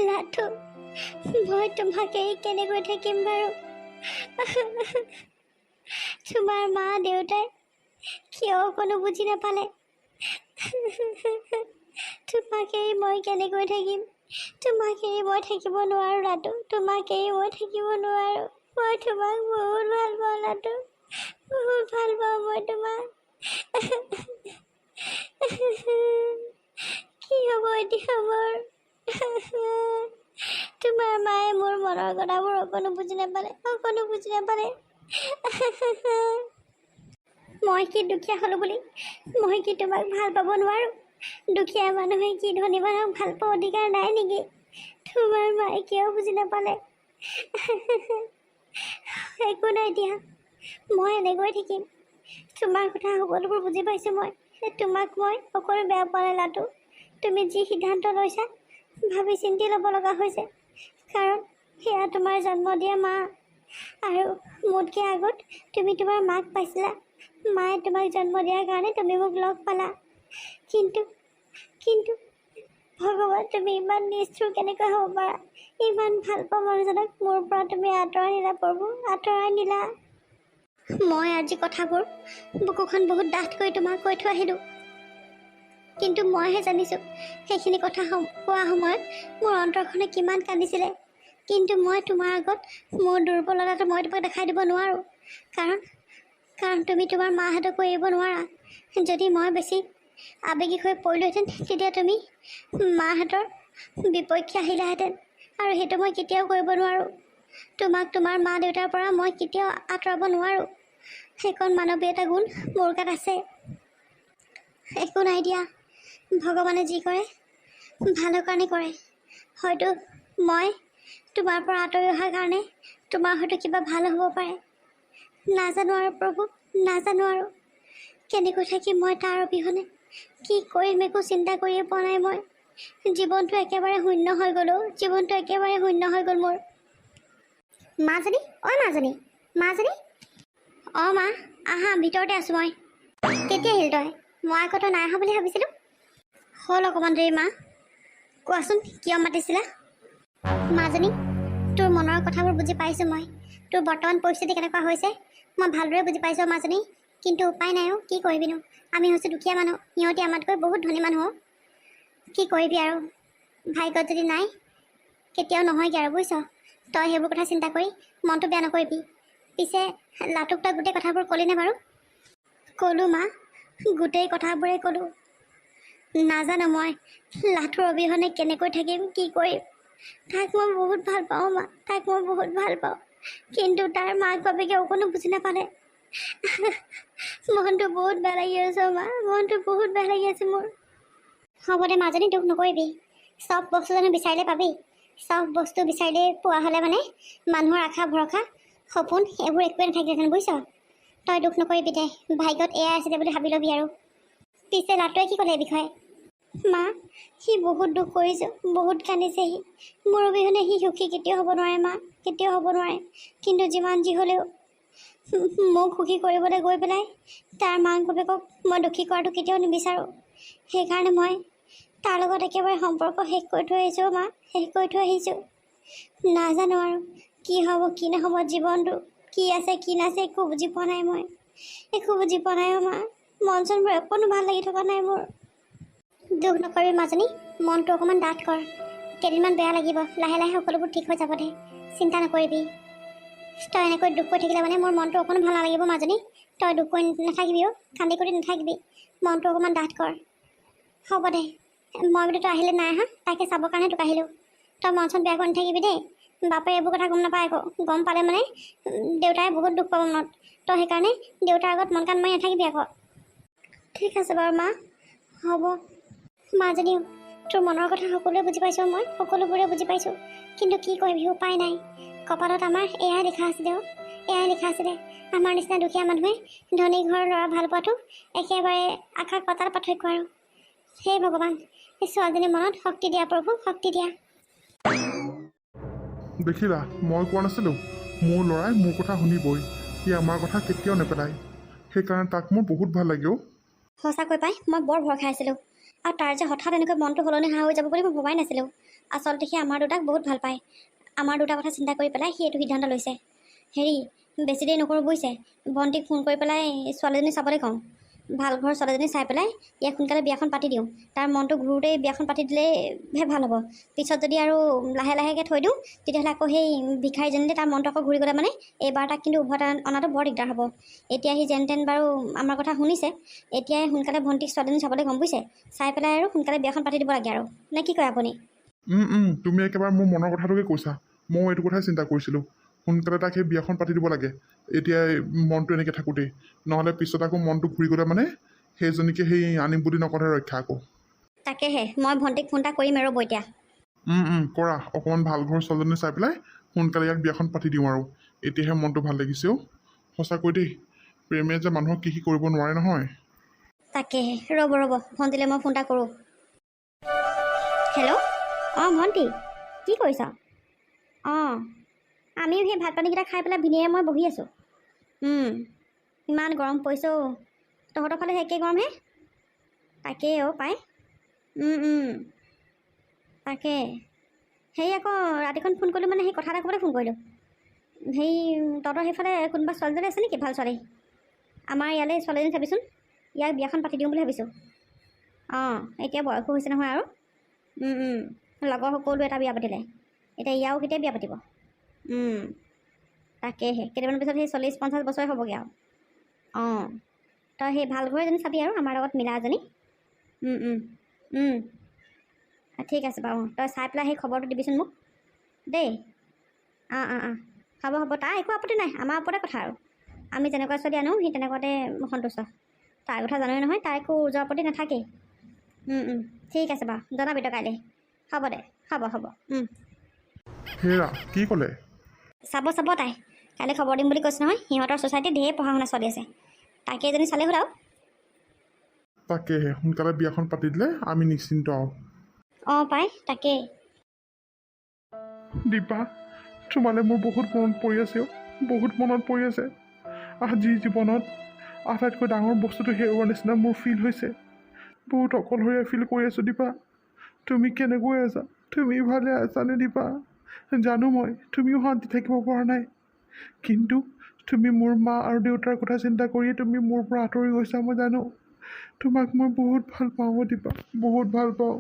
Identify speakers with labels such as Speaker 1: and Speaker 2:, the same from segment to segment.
Speaker 1: লাটু মই তোমাকে কেনেকৈ থাকিম বাৰু? তোমাৰ মা দেউতাই কিয় কোনো বুজি নাপালে? তোমাকে মই কেনেকৈ থাকিম? তোমাকে মই থাকিব নোৱাৰো লাটু, তোমাকে মই থাকিব নোৱাৰো। মই তোমাক বহুত ভাল পাওঁ লাটু, বহুত ভাল পাওঁ মই তোমাক। কি হ'ব এতিয়া মোৰ? তোমাৰ মায়ে মোৰ মনৰ কথাবোৰ অকণো বুজি নাপালে, অকণো বুজি নাপালে। মই কি দুখীয়া হ'লো বুলি মই কি তোমাক ভাল পাব নোৱাৰো? দুখীয়া মানুহে কি ধনী মানুহক ভাল পোৱা অধিকাৰ নাই নেকি? তোমাৰ মায়ে কিয় বুজি নাপালে? একো নাই দিয়া, মই এনেকৈ থাকিম। তোমাৰ কথা সকলোবোৰ বুজি পাইছোঁ মই। তোমাক মই অকণো বেয়া পোৱা নাই লাটু। তুমি যি সিদ্ধান্ত লৈছা ভাবি চিন্তি ল'ব লগা হৈছে, কাৰণ সেয়া তোমাৰ জন্ম দিয়া মা, আৰু মোতকৈ আগত তুমি তোমাৰ মাক পাইছিলা। মায়ে তোমাক জন্ম দিয়াৰ কাৰণে তুমি মোক লগ পালা। কিন্তু কিন্তু ভগৱান, তুমি ইমান নিষ্ঠুৰ কেনেকৈ হ'ব পাৰা? ইমান ভাল পোৱা মানুহজনক মোৰ পৰা তুমি আঁতৰাই নিলা প্ৰভু, আঁতৰাই নিলা। মই আজি কথাবোৰ বুকুখন বহুত ডাঠ কৰি তোমাক কৈ থৈ আহিলোঁ, কিন্তু মইহে জানিছোঁ সেইখিনি কথা কোৱা সময়ত মোৰ অন্তৰখনে কিমান কান্দিছিলে। কিন্তু মই তোমাৰ আগত মোৰ দুৰ্বলতাটো মই তোমাক দেখাই দিব নোৱাৰোঁ, কাৰণ তুমি তোমাৰ মাহঁতকো এৰিব নোৱাৰা। যদি মই বেছি আৱেগিক হৈ পৰিলোহেঁতেন তেতিয়া তুমি মাহঁতৰ বিপক্ষে আহিলাহেঁতেন, আৰু সেইটো মই কেতিয়াও কৰিব নোৱাৰোঁ। তোমাক তোমাৰ মা দেউতাৰ পৰা মই কেতিয়াও আঁতৰাব নোৱাৰোঁ। সেইকণ মানৱীয়তা গুণ মোৰ গাত আছে। একো নাই দিয়া, ভগৱানে যি কৰে ভালৰ কাৰণে কৰে। হয়তো মই তোমাৰ পৰা আঁতৰি অহাৰ কাৰণে তোমাৰ হয়তো কিবা ভাল হ'ব পাৰে। নাজানো আৰু প্ৰভু, নাজানো আৰু কেনেকৈ থাকিম মই তাৰ অবিহনে। কি কৰিম একো চিন্তা কৰিয়ে পোৱা নাই মই। জীৱনটো একেবাৰে শূন্য হৈ গ'ল, জীৱনটো একেবাৰে শূন্য হৈ গ'ল মোৰ। মাজনী, অ' মাজনী, মাজনী, অঁ মা আহা, ভিতৰতে আছোঁ মই। কেতিয়া আহিল তই? মই আকৌ তই নাই অহা বুলি ভাবিছিলোঁ। হ'ল অকণমান দেৰি মা। কোৱাচোন কিয় মাতিছিলা? মাজনী, তোৰ মনৰ কথাবোৰ বুজি পাইছোঁ মই। তোৰ বৰ্তমান পৰিস্থিতি কেনেকুৱা হৈছে মই ভালদৰে বুজি পাইছোঁ মাজনী, কিন্তু উপায় নাই অ'। কি কৰিবিনো, আমি হৈছোঁ দুখীয়া মানুহ, সিহঁতি আমাতকৈ বহুত ধনী মানুহ। কি কৰিবি আৰু, ভাগ্যত যদি নাই কেতিয়াও নহয়গৈ আৰু, বুজিছ? তই সেইবোৰ কথা চিন্তা কৰি মনটো বেয়া নকৰিবি। পিছে লাটুক তই গোটেই কথাবোৰ ক'লিনে বাৰু? ক'লোঁ মা, গোটেই কথাবোৰেই ক'লোঁ। নাজানো মই লাটুৰ অবিহনে কেনেকৈ থাকিম, কি কৰিম। তাক মই বহুত ভাল পাওঁ মা, তাক মই বহুত ভাল পাওঁ, কিন্তু তাৰ মাক বাপেকে অকণো বুজি নাপালে। মনটো বহুত বেয়া লাগি আছে মা, মনটো বহুত বেয়া লাগি আছে মোৰ। হ'ব দে মাজনী, দুখ নকৰিবি। চব বস্তু জানো বিচাৰিলে পাবি? চব বস্তু বিচাৰিলে পোৱা হ'লে মানে মানুহৰ আশা ভৰসা সপোন এইবোৰ একোৱে নাথাকিলেহেঁতেন, বুজিছ? তই দুখ নকৰিবি দে, ভাগ্যত এয়াই আছিলে বুলি ভাবি ল'বি আৰু। পিছে লাটুৱে কি ক'লে এই বিষয়ে? মা, সি বহুত দুখ কৰিছে, বহুত কান্দিছে। মোৰ অবিহনে সি সুখী কেতিয়াও হ'ব নোৱাৰে মা, কেতিয়াও হ'ব নোৱাৰে। কিন্তু যিমান যি হ'লেও মোক সুখী কৰিবলৈ গৈ পেলাই তাৰ মাক বাপেকক মই দুখী কৰাটো কেতিয়াও নিবিচাৰোঁ। সেইকাৰণে মই তাৰ লগত একেবাৰে সম্পৰ্ক শেষ কৰি থৈ আহিছোঁ মা, শেষ কৰি থৈ আহিছোঁ। নাজানো আৰু কি হ'ব কি নহ'ব, জীৱনটো কি আছে কি নাছে একো বুজি পোৱা নাই মই, একো বুজি পোৱা নাই মা। মন চনবোৰ অকণো ভাল লাগি থকা নাই মোৰ। দুখ নকৰিবি মাজনী, মনটো অকণমান ডাঠ কৰ। কেইদিনমান বেয়া লাগিব, লাহে লাহে সকলোবোৰ ঠিক হৈ যাব দে, চিন্তা নকৰিবি। তই এনেকৈ দুখ কৰি থাকিলে মানে মোৰ মনটো অকণো ভাল নালাগিব মাজনী। তই দুখ কৰি নাথাকিবি অ', কান্দি কৰি নাথাকিবি, মনটো অকণমান ডাঠ কৰ। হ'ব দে, মই বোলো তই আহিলে নাই অহা, তাকে চাবৰ কাৰণে তোক আহিলোঁ। তই মন চন বেয়া কৰি নাথাকিবি দেই। বাপে এইবোৰ কথা গম নাপায় আকৌ, গম পালে মানে দেউতাই বহুত দুখ পাব মনত। তই সেইকাৰণে দেউতাৰ আগত মন কাণ মাৰি নাথাকিবি আকৌ। ঠিক আছে বাৰু মা, হ'ব। মাজনী, তোৰ মনৰ কথা সকলোৱে বুজি পাইছোঁ মই, সকলোবোৰে বুজি পাইছোঁ, কিন্তু কি কৰিবি উপায় নাই। কপালত আমাৰ এয়াই লিখা আছিলে অ', এয়াই লিখা আছিলে। আমাৰ নিচিনা দুখীয়া মানুহে ধনী ঘৰৰ ল'ৰা ভাল পোৱাটো একেবাৰে আকাশ পাতাল পাৰ্থক্য আৰু। হে ভগৱান, এই ছোৱালীজনীৰ মনত শক্তি দিয়া প্ৰভু, শক্তি দিয়া।
Speaker 2: দেখিলা, মই কোৱা নাছিলোঁ মোৰ ল'ৰাই মোৰ কথা শুনিবই। সি আমাৰ কথা কেতিয়াও নেপেলায়, সেইকাৰণে তাক মোৰ বহুত ভাল লাগে অ'।
Speaker 1: সঁচাকৈ পাই মই বৰ ভয় খাই আছিলোঁ আৰু তাৰ যে হঠাৎ এনেকৈ মনটো সলনি হৈ যাব বুলি মই ভবাই নাছিলোঁ। আচলতে সি আমাৰ দুটাক বহুত ভাল পায়। আমাৰ দুটাৰ কথা চিন্তা কৰি পেলাই সি এইটো সিদ্ধান্ত লৈছে। হেৰি বেছি দেৰি নকৰোঁ বুজিছে, ভণ্টিক ফোন কৰি পেলাই ছোৱালীজনী চাবলৈ কওঁ। ভাল ঘৰ ছোৱালীজনী চাই পেলাই ইয়াক সোনকালে বিয়াখন পাতি দিওঁ। তাৰ মনটো ঘূৰোতেই বিয়াখন পাতি দিলেহে ভাল হ'ব। পিছত যদি আৰু লাহে লাহেকৈ থৈ দিওঁ তেতিয়াহ'লে আকৌ সেই ভিক্ষাৰীজনীলে তাৰ মনটো আকৌ ঘূৰি গ'লে মানে এইবাৰ তাক কিন্তু উভতাই অনাটো বৰ দিগদাৰ হ'ব। এতিয়া সি যেন তেন বাৰু আমাৰ কথা শুনিছে, এতিয়াই সোনকালে ভণ্টিক ছোৱালীজনী চাবলৈ গম বুজিছে, চাই পেলাই আৰু সোনকালে বিয়াখন পাতি দিব লাগে আৰু, নে কি কয় আপুনি?
Speaker 2: তুমি একেবাৰে মোৰ মনৰ কথাটোকে কৈছা। ময়ো এইটো কথাই চিন্তা কৰিছিলোঁ, সোনকালে তাক সেই বিয়াখন পাতি দিব লাগে এতিয়া মনটো এনেকৈ থাকোঁতেই, নহ'লে পিছত আকৌ মনটো ঘূৰি গ'লে মানে সেইজনীকে সেই আনিম বুলি নকলে ৰক্ষা আকৌ।
Speaker 1: তাকেহে মই ভণ্টিক ফোন এটা কৰিম আৰু এতিয়া।
Speaker 2: কৰা, অকণমান ভাল ঘৰ ছোৱালীজনী চাই পেলাই সোনকালে ইয়াক বিয়াখন পাতি দিওঁ আৰু। এতিয়াহে মনটো ভাল লাগিছে সঁচাকৈ দেই, প্ৰেমে যে মানুহক কি কৰিব নোৱাৰে নহয়।
Speaker 1: তাকেহে ৰ'ব ভণ্টিলৈ মই ফোন এটা কৰোঁ। হেল্ল', ভণ্টি কি কৰিছ? আমিও সেই ভাত পানীকেইটা খাই পেলাই ভিনিয়ে মই বহি আছোঁ। ইমান গৰম পৰিছে তহঁতৰ ফালে একেই গৰম হে? তাকেই পাই। তাকে সেই আকৌ ৰাতিখন ফোন কৰিলোঁ মানে সেই কথা এটা ক'বলৈ ফোন কৰিলোঁ। সেই তহঁতৰ সেইফালে কোনোবা ছোৱালীজনী আছে নেকি ভাল ছোৱালী? আমাৰ ইয়ালৈ ছোৱালীজনী চাবিচোন, ইয়াক বিয়াখন পাতি দিওঁ বুলি ভাবিছোঁ। এতিয়া বয়সো হৈছে নহয় আৰু। লগৰ সকলোৱে এটা বিয়া পাতিলে, এতিয়া ইয়াও কেতিয়া বিয়া পাতিব? তাকেহে কেইটামান পিছত সেই 40-50 বছৰে হ'বগৈ আৰু। তই সেই ভাল ঘৰ এজনী চাবি আৰু আমাৰ লগত মিলা এজনী। ঠিক আছে বাৰু, তই চাই পেলাই সেই খবৰটো দিবিচোন মোক দেই। হ'ব তাৰ একো আপত্তি নাই, আমাৰ ওপৰতে কথা আৰু। আমি যেনেকুৱা ছোৱালী আনো সি তেনেকুৱাতে সন্তুষ্ট। তাৰ কথা জানোৱেই নহয়, তাৰ একো ওজৰ আপত্তি নাথাকেই। ঠিক আছে বাৰু, জনাবি তই কাইলৈ। হ'ব দে, হ'ব।
Speaker 2: হেৰা কি ক'লে?
Speaker 1: চাব তাই কাইলৈ খবৰ দিম বুলি কৈছে নহয়। সিহঁতৰ ছ'চাইটিত ঢেৰ পঢ়া শুনা চলি আছে, তাকে এজনী চালে হ'ল আৰু।
Speaker 2: তাকেহে সোনকালে বিয়াখন পাতি দিলে আমি নিশ্চিন্ত আৰু।
Speaker 1: পাই তাকেই।
Speaker 2: দীপা, তোমালৈ মোৰ বহুত মনত পৰি আছে বহুত মনত পৰি আছে। আজিৰ জীৱনত আটাইতকৈ ডাঙৰ বস্তুটো হেৰুৱাৰ নিচিনা মোৰ ফিল হৈছে। বহুত অকলশৰীয়া ফিল কৰি আছোঁ দীপা। তুমি কেনেকৈ আছা? তুমি ভালে আছানে দীপা? জানো মই তুমিও শান্তি থাকিব পৰা নাই, কিন্তু তুমি মোৰ মা আৰু দেউতাৰ কথা চিন্তা কৰিয়ে তুমি মোৰ পৰা আঁতৰি গৈছা। মই জানো তোমাক মই বহুত ভাল পাওঁ দীপা, বহুত ভাল পাওঁ।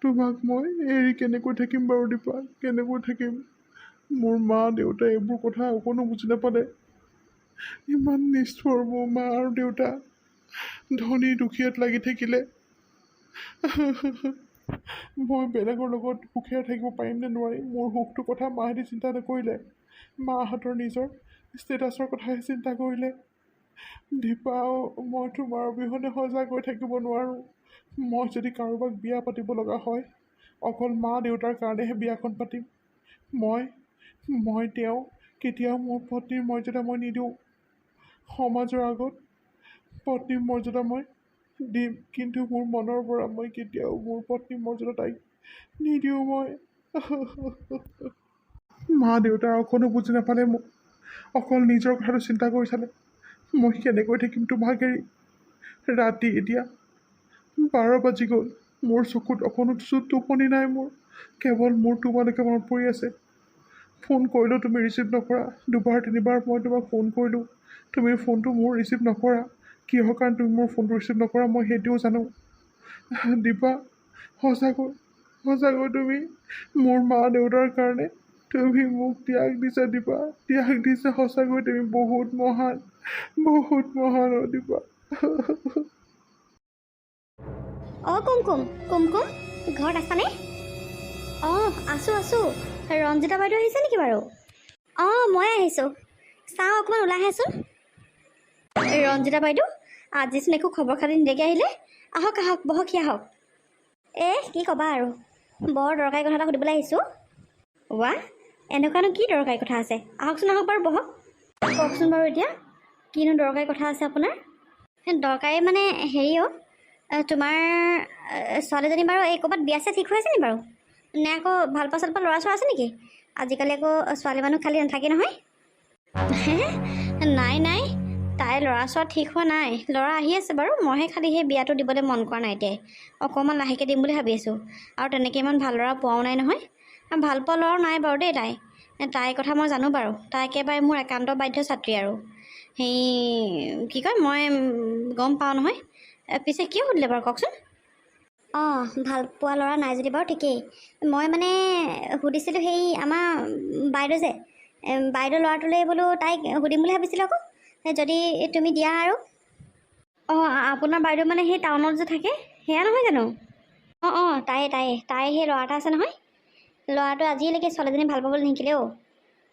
Speaker 2: তোমাক মই এৰি কেনেকৈ থাকিম বাৰু দীপা, কেনেকৈ থাকিম? মোৰ মা দেউতাই এইবোৰ কথা অকণো বুজি নাপালে। ইমান নিষ্ঠুৰ মোৰ মা আৰু দেউতা, ধনী দুখীয়াত লাগি থাকিলে। মই বেলেগৰ লগত সুখেৰে থাকিব পাৰিম নে নোৱাৰিম, মোৰ সুখটোৰ কথা মাহঁতে চিন্তা নকৰিলে। মাহঁতৰ নিজৰ ষ্টেটাছৰ কথাহে চিন্তা কৰিলে। দীপা, মই তোমাৰ অবিহনে সজাগ হৈ থাকিব নোৱাৰোঁ। মই যদি কাৰোবাক বিয়া পাতিব লগা হয়, অকল মা দেউতাৰ কাৰণেহে বিয়াখন পাতিম। মই তেওঁ কেতিয়াও মোৰ পত্নীৰ মৰ্যাদা মই নিদিওঁ। সমাজৰ আগত পত্নীৰ মৰ্যাদা মই দিম, কিন্তু মোৰ মনৰ পৰা মই কেতিয়াও মোৰ পত্নীৰ মৰ্যাদা তাইক নিদিওঁ। মই মা দেউতাই অকণো বুজি নাপালে মোক, অকল নিজৰ কথাটো চিন্তা কৰি চালে। মই কেনেকৈ থাকিম তোমাক এৰি? ৰাতি এতিয়া 12 বাজি গ'ল, মোৰ চকুত অকণো টোপনি নাই। মোৰ কেৱল মোৰ তোমালৈকে মনত পৰি আছে। ফোন কৰিলোঁ তুমি ৰিচিভ নকৰা, 2-3বাৰ মই তোমাক ফোন কৰিলোঁ, তুমি ফোনটো মোৰ ৰিচিভ নকৰা। কিহৰ কাৰণে তুমি মোৰ ফোনটো ৰিচিভ নকৰা মই সেইটোও জানো। দীপা, সঁচাকৈ তুমি মোৰ মা দেউতাৰ কাৰণে তুমি মোক ত্যাগ দিছা দীপা, ত্যাগ দিছা। সঁচাকৈ তুমি বহুত মহান দীপা।
Speaker 1: কুমকুম ঘৰত আছানে? আছোঁ। ৰঞ্জিতা বাইদেউ আহিছে নেকি বাৰু? মই আহিছোঁ। চাওঁ অকণমান ওলাই আহাচোন। ৰঞ্জিতা বাইদেউ আজিচোন একো খবৰ খাতি নিদিয়াকৈ আহিলে। আহক বহকহি আহক। কি ক'বা আৰু, বৰ দৰকাৰী কথা এটা সুধিবলৈ আহিছোঁ। এনেকুৱানো কি দৰকাৰী কথা আছে? আহক বাৰু বহক। কওকচোন বাৰু এতিয়া কিনো দৰকাৰী কথা আছে আপোনাৰ? দৰকাৰী মানে হেৰি তোমাৰ ছোৱালীজনী বাৰু এই ক'ৰবাত বিয়া ঠিক হৈ আছে নি বাৰু? নে আকৌ ভাল পোৱা ল'ৰা ছোৱা আছে নেকি? আজিকালি আকৌ ছোৱালী মানুহ খালী নাথাকে নহয়। নাই তাইৰ ল'ৰা ছোৱা ঠিক হোৱা নাই, ল'ৰা আহি আছে বাৰু, মইহে খালি সেই বিয়াটো দিবলৈ মন কৰা নাই এতিয়াই, অকণমান লাহেকৈ দিম বুলি ভাবি আছোঁ। আৰু তেনেকৈ ইমান ভাল ল'ৰা পোৱাও নাই নহয়, ভাল পোৱা ল'ৰাও নাই বাৰু দেই। তাইৰ কথা মই জানো বাৰু, তাই একেবাৰে মোৰ একান্ত বাধ্য ছাত্ৰী আৰু সেই কি কয় মই গম পাওঁ নহয়। পিছে কি সুধিলে বাৰু কওকচোন? অঁ, ভাল পোৱা ল'ৰা নাই যদি বাৰু ঠিকেই। মই মানে সুধিছিলোঁ সেই আমাৰ বাইদেউ যে, বাইদেউ ল'ৰাটোলৈ বোলো তাইক সুধিম বুলি ভাবিছিলোঁ আকৌ, যদি তুমি দিয়া আৰু। অঁ, আপোনাৰ বাইদেউ মানে সেই টাউনত যে থাকে সেয়া নহয় জানো? অঁ, তাই সেই ল'ৰা এটা আছে নহয়, ল'ৰাটো আজিলৈকে ছোৱালীজনী ভাল পাবলৈ নিশিকিলেও।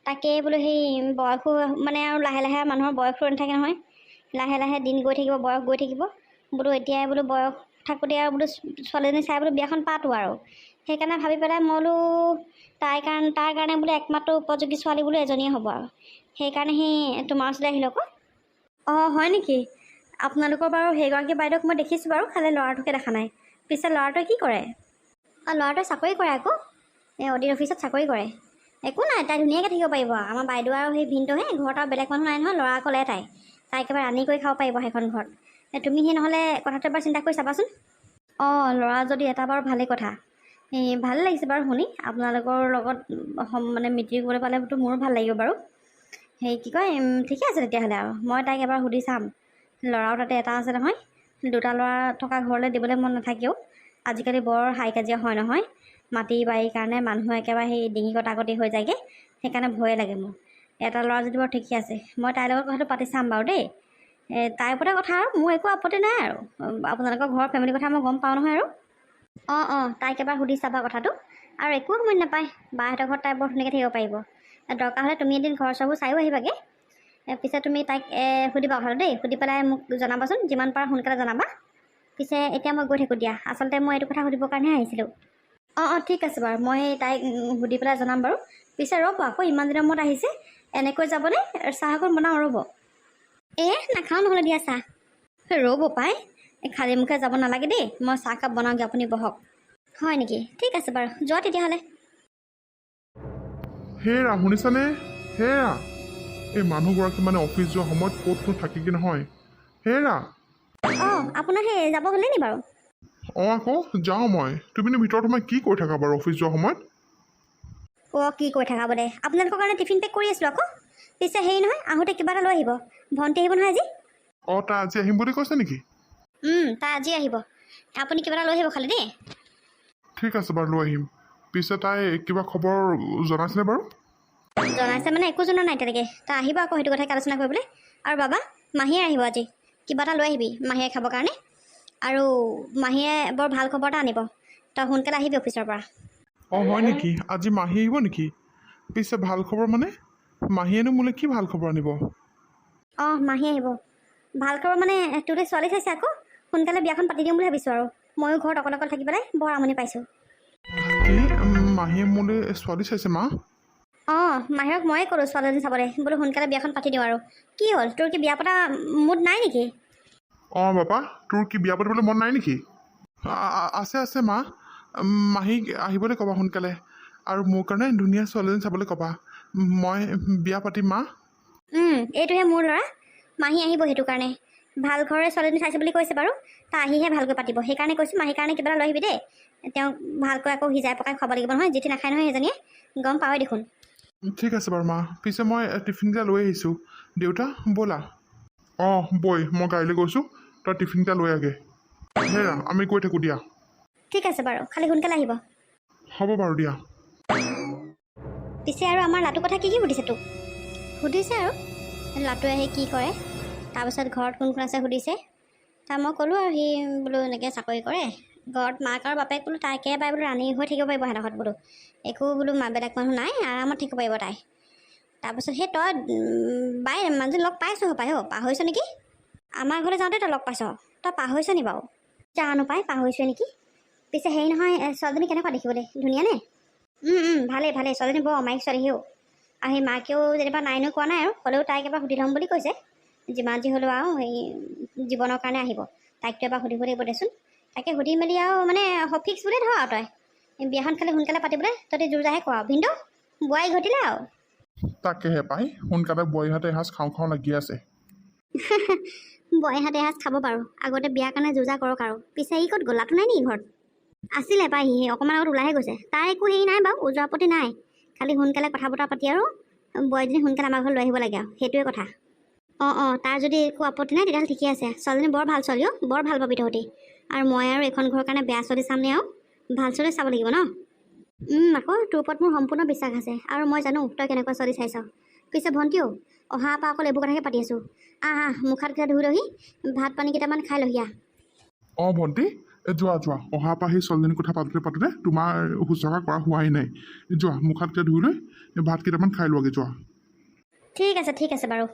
Speaker 1: তাকে বোলো সেই বয়সো মানে আৰু লাহে লাহে মানুহৰ বয়স ৰৈ নাথাকে নহয়, লাহে লাহে দিন গৈ থাকিব, বয়স গৈ থাকিব। বোলো এতিয়াই বোলো বয়স থাকোঁতে আৰু বোলো ছোৱালীজনী চাই বোলো বিয়াখন পাতোঁ আৰু। সেইকাৰণে ভাবি পেলাই মই বোলো তাৰ কাৰণে বোলো একমাত্ৰ উপযোগী ছোৱালী বোলো এজনীয়ে হ'ব আৰু। সেইকাৰণে সেই তোমাৰ ওচৰলৈ আহিলোঁ আকৌ। অঁ, হয় নেকি? আপোনালোকৰ বাৰু সেইগৰাকী বাইদেউক মই দেখিছোঁ বাৰু, খালি ল'ৰাটোকে দেখা নাই। পিছে ল'ৰাটোৱে কি কৰে? অঁ, ল'ৰাটোৱে চাকৰি কৰে আকৌ, এই অডিট অফিচত চাকৰি কৰে। একো নাই, তাই ধুনীয়াকৈ থাকিব পাৰিব। আমাৰ বাইদেউ আৰু সেই ভিনটোহে, ঘৰত আৰু বেলেগ মানুহ নাই নহয়, ল'ৰা অকলে তাই একেবাৰে ৰান্ধি কৰি খাব পাৰিব সেইখন ঘৰত। তুমি সেই নহ'লে কথাটো এবাৰ চিন্তা কৰি চাবাচোন। অঁ, ল'ৰা যদি এটা বাৰু ভালেই কথা। ভালে লাগিছে বাৰু শুনি, আপোনালোকৰ লগত মানে মিতিৰ কৰিবলৈ পালেতো মোৰো ভাল লাগিব বাৰু। সেই কি কয়, ঠিকে আছে তেতিয়াহ'লে আৰু মই তাইক এবাৰ সুধি চাম। ল'ৰাও তাতে এটা আছে নহয়, দুটা ল'ৰা থকা ঘৰলৈ দিবলৈ মন নাথাকেও। আজিকালি বৰ হাই কাজিয়া হয় নহয়, মাটি বাৰীৰ কাৰণে মানুহ একেবাৰে সেই ডিঙি কটাকটি হৈ যায়গৈ। সেইকাৰণে ভয়ে লাগে মোৰ। এটা ল'ৰা যদি বাৰু ঠিকে আছে, মই তাইৰ লগত কথাটো পাতি চাম বাৰু দেই। তাইৰ ওপৰতে কথা আৰু, মোৰ একো আপত্তি নাই আৰু। আপোনালোকৰ ঘৰৰ ফেমিলিৰ কথা মই গম পাওঁ নহয় আৰু। অঁ, তাইক এবাৰ সুধি চাবা কথাটো। আৰু একো সময় নাপায়, বাহঁতৰ ঘৰত তাই বৰ ধুনীয়াকৈ থাকিব পাৰিব। দৰকাৰ হ'লে তুমি এদিন ঘৰ চৰবোৰ চায়ো আহিবাগৈ। পিছে তুমি তাইক সুধিবা কথাটো দেই, সুধি পেলাই মোক জনাবাচোন, যিমান পাৰা সোনকালে জনাবা। পিছে এতিয়া মই গৈ থাকোঁ দিয়া, আচলতে মই এইটো কথা সুধিবৰ কাৰণেহে আহিছিলোঁ। অঁ, ঠিক আছে বাৰু, মই তাইক সুধি পেলাই জনাম বাৰু। পিছে ৰ'ব আকৌ, ইমান দিনৰ মূৰত আহিছে, এনেকৈ যাবনে? চাহ অকণ বনাওঁ ৰ'ব। নাখাওঁ নহ'লে দিয়া চাহ। ৰ'ব পাই, খালী মুখে যাব নালাগে দেই, মই চাহকাপ বনাওঁগৈ, আপুনি বহক। হয় নেকি? ঠিক আছে বাৰু, যোৱা তেতিয়াহ'লে।
Speaker 2: হেৰা শুনিছানে? হেৰা, এই মানুহগৰাকী মানে অফিচ যোৱাৰ সময়ত ক'তনো থাকিকি নহয়। হেৰা।
Speaker 1: অঁ, আপোনাৰ সেই যাব হ'লে নি বাৰু?
Speaker 2: অঁ, আকৌ যাওঁ মই। তুমিনো ভিতৰত সোমাই কি কৰি থাকা বাৰু অফিচ যোৱাৰ সময়ত?
Speaker 1: অঁ, কি কৰি থাকা বোলে, আপোনালোকৰ কাৰণে টিফিন পেক কৰি আছিলোঁ আকৌ। পিছে হেৰি নহয়, আহোঁতে কিবা এটা লৈ আহিব। ভণ্টি আহিব নহয় আজি।
Speaker 2: অঁ, তাই আজি আহিম বুলি কৈছে নেকি?
Speaker 1: তাই আজি আহিব, আপুনি কিবা এটা লৈ আহিব খালি দেই।
Speaker 2: ঠিক আছে বাৰু, লৈ আহিম। পিছে তাই কিবা খবৰ জনাইছেনে বাৰু?
Speaker 1: জনাইছে মানে একো জনা নাই তেনেকৈ। তাই আহিব আকৌ সেইটো কথাকে আলোচনা কৰিবলৈ। আৰু বাবা, মাহীয়ে আহিব আজি, কিবা এটা লৈ আহিবি মাহীয়ে খাবৰ কাৰণে। আৰু মাহীয়ে বৰ ভাল খবৰ এটা আনিব, তই সোনকালে আহিবি অফিচৰ পৰা।
Speaker 2: অঁ, হয় নেকি? আজি মাহী আহিব নেকি? পিছে ভাল খবৰ মানে মাহীয়েনো মোলৈ কি ভাল খবৰ আনিব?
Speaker 1: অঁ, মাহী আহিব। ভাল খবৰ মানে তোলৈ ছোৱালী চাইছে আকৌ, সোনকালে বিয়াখন পাতি দিম বুলি ভাবিছোঁ আৰু। ময়ো ঘৰত অকলে অকলে থাকি পেলাই বৰ আমনি পাইছোঁ।
Speaker 2: কি মাহীয়ে মোলৈ ছোৱালী চাইছে মা?
Speaker 1: অঁ, মাহীৰক ময়ে ক'লোঁ ছোৱালীজনী চাবলৈ, বোলো সোনকালে বিয়াখন পাতি দিওঁ আৰু। কি হ'ল, তোৰ কি বিয়া পতা মুড নাই নেকি?
Speaker 2: অঁ বাবা, তোৰ কি বিয়া পাতিবলৈ মন নাই নেকি? আছে মা। মাহীক আহিবলৈ ক'বা সোনকালে, আৰু মোৰ কাৰণে ধুনীয়া ছোৱালীজনী চাবলৈ ক'বা। মই বিয়া পাতিম মা।
Speaker 1: এইটোহে মোৰ ল'ৰা, মাহী আহিব সেইটো কাৰণে। ভাল ঘৰৰে ছোৱালীজনী চাইছে বুলি কৈছে বাৰু, তাই আহিহে ভালকৈ পাতিব। সেইকাৰণে কৈছোঁ মাহীৰ কাৰণে কিবা এটা লৈ আহিবি দেই। তেওঁক ভালকৈ আকৌ সিজাই পকাই খুৱাব লাগিব নহয়, যিটি নাখায় নহয় সেইজনীয়ে, গম পাওঁৱেই দেখোন।
Speaker 2: ঠিক আছে বাৰু মা। পিছে মই টিফিনকেইটা লৈ আহিছোঁ। দেউতা ব'লা। অঁ বৈ, মই গাড়ীলৈ গৈছোঁ, তই টিফিনকেইটা লৈ আগে। হেৰা, আমি গৈ থাকোঁ দিয়া।
Speaker 1: ঠিক আছে বাৰু, খালি সোনকালে আহিব।
Speaker 2: হ'ব বাৰু দিয়া।
Speaker 1: পিছে আৰু আমাৰ লাটুৰ কথা কি সুধিছে তোক? সুধিছে আৰু লাটুৱে আহি কি কৰে, তাৰপিছত ঘৰত কোন কোন আছে সুধিছে। তাৰ মই ক'লোঁ আৰু সি বোলো এনেকৈ চাকৰি কৰে, ঘৰত মাক আৰু বাপেক বোলো তাই একেবাৰে বোলো ৰাণী হৈ থাকিব পাৰিব সিহঁতৰ ঘৰত বোলো, একো বোলো বেলেগ মানুহ নাই, আৰামত থাকিব পাৰিব তাই। তাৰপিছত সেই তই বাই মানুহজনী লগ পাইছোঁ হপাই পাহৰিছ নেকি? আমাৰ ঘৰলৈ যাওঁতে তই লগ পাইছ, তই পাহৰিছ নি বাৰু? জানো পাই, পাহৰিছোঁ নেকি? পিছে হেৰি নহয়, ছোৱালীজনী কেনেকুৱা দেখিবলৈ, ধুনীয়া নে? ভালেই ছোৱালীজনী বৰ অমায়িক ছোৱালীও। আৰু সেই মাকেও যেনিবা নাইনো কোৱা নাই আৰু, হ'লেও তাইক এবাৰ সুধি ল'ম বুলি কৈছে। যিমান যি হ'লেও আৰু সেই জীৱনৰ কাৰণে আহিব, তাইকতো এবাৰ সুধিব লাগিব দেচোন। তাকে সুধি মেলি আৰু মানে ফিক্স বুলিয়ে ধৰ আৰু তই বিয়াখন খালি সোনকালে পাতিবলৈ তহঁতি জোৰ জাহে কৰা। ভিনদেউ বোৱাৰী ঘটিলে আৰু।
Speaker 2: তাকেহে পাই, সোনকালে বোৱাৰীহঁতে এসাঁজ খাওঁ লাগি আছে।
Speaker 1: বয়হাতে এসাঁজ খাব পাৰোঁ। আগতে বিয়াৰ কাৰণে যোজা কৰক আৰু। পিছে ই ক'ত গ'ল? লাটু নাই নেকি ঘৰত? আছিলে পাই, সি অকণমান আগত ওলাইহে গৈছে। তাৰ একো হেৰি নাই বাৰু, ওজৰ আপত্তি নাই। খালি সোনকালে কথা বতৰা পাতি আৰু বোৱাৰীজনী সোনকালে আমাৰ ঘৰত লৈ আহিব লাগে আৰু, সেইটোৱে কথা। অঁ তাৰ যদি একো আপত্তি নাই তেতিয়াহ'লে ঠিকে আছে। ছোৱালীজনী বৰ ভাল ছোৱালী, বৰ ভাল পাবি তহঁতি। আৰু মই আৰু এইখন ঘৰৰ কাৰণে বেয়া ছোৱালী চামনে আৰু, ভাল ছোৱালী চাব লাগিব ন। আকৌ তোৰ ওপৰত মোৰ সম্পূৰ্ণ বিশ্বাস আছে আৰু মই জানো তই কেনেকুৱা ছোৱালী চাইছ। পিছে ভণ্টিও অহাৰ পৰা অকল এইবোৰ কথাকে পাতি আছোঁ। মুখ হাত কেইটা ধুই লহি, ভাত পানী কেইটামান খাই লহি আহ।
Speaker 2: অঁ ভণ্টি, যোৱা যোৱা, অহাৰ পৰা সেই ছোৱালীজনীৰ কথা পাতোতে তোমাৰ শুশ্ৰূষা কৰা হোৱাই নাই। যোৱা মুখ হাতকেইটা ধুই লৈ ভাত কেইটামান খাই লোৱাগৈ যোৱা।
Speaker 1: ঠিক আছে বাৰু।